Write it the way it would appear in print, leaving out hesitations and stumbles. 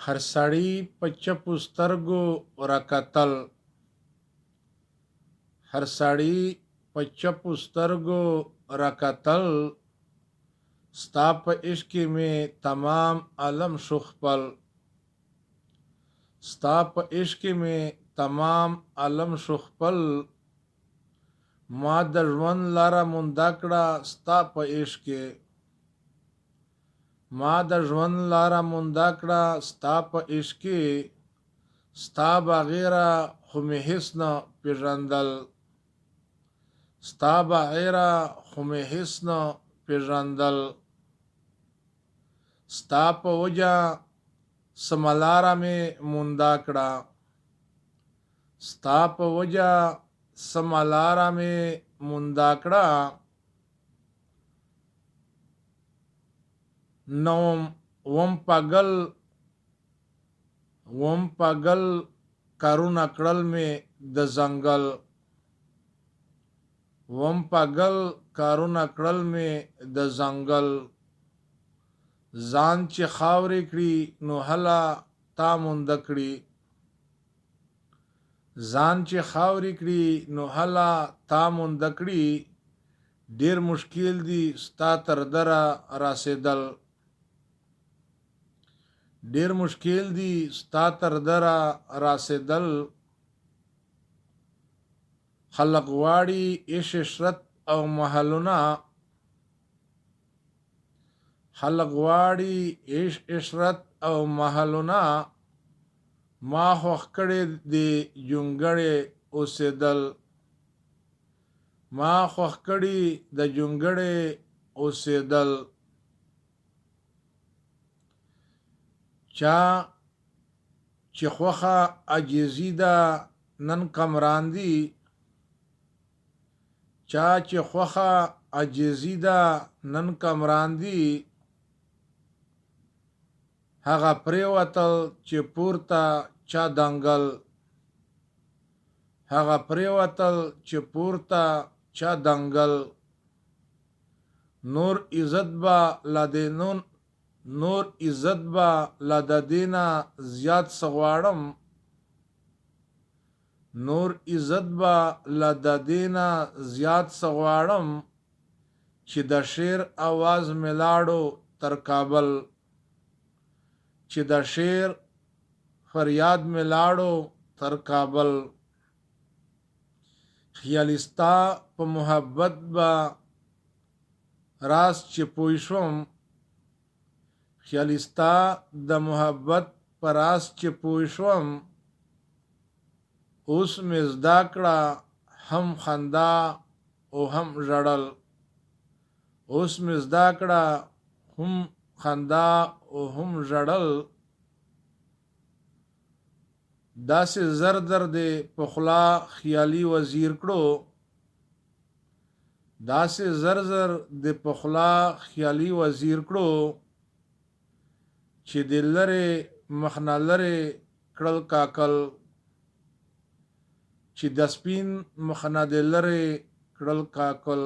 هر سړی په چپو سترګو راکتل، هر سړی په چپو سترګو راکتل، ستا په عشق میں تمام عالم شو خپل، ستا په عشق میں تمام عالم شو خپل. ما د ژوند لاره مونده کړه ستا په عشق کې، ما د ژوند لاره مونده کړه ستا په عشق کې، ستا بغیره خو مې هېڅ نه پېژندل، ستا بغیره خو مې هېڅ نه پېژندل. ستا په وجه سمه لاره مې مونده کړه، ستا په وجه سمه لاره مې مونده کړه. نوم وم پاگل کارونه کړل مې د ځنګل، وم پاگل کارونه کړل مې د ځنګل. ځان چې خاورې کړي نو هله تا مونده کړي، ځان چې خاورې کړي نو هله تا مونده کړي. ډېر مشکل دي ستا تر دره رسېدل، ډېر مشکل دي ستا تر دره رسېدل. خلق غواړي عیش عشرت او محلونه، خلق غواړي عیش عشرت او محلونه. ما خوښ کړي دي جونګړې اوسېدل، ما خوښ کړي د جونګړې اوسېدل. چا چې خوښه عاجزي ده نن کمران دي، چا چې خوښه عاجزي ده نن کمران دي. هغه پرېوتل چې پورته چا دنګل، هغه پرېوتل چې پورته چا دنګل. نور عزت به لا د نور عزت به لا د دې نه زیات څه غواړم، نور عزت به لا د دې نه زیات څه غواړم. چې د شعر آواز مې لاړو تر کابل، چې د شعر فریاد مې لاړو تر کابل. خیالي ستا په محبت به راز چې پوه شوم، خیالي ستا د محبت په راز چې پوه شوم. اوس مې زده کړه هم خندا او هم ژړل، اوس مې زده کړه هم خندا او هم ژړل. داسې زر در دې په خوله خیالي وزیر کړو، داسې زر دې په خوله خیالي وزیر کړو. چې د لرې مخ نه لرې کړل کاکل، چې د سپین مخ نه د لرې کړل کاکل.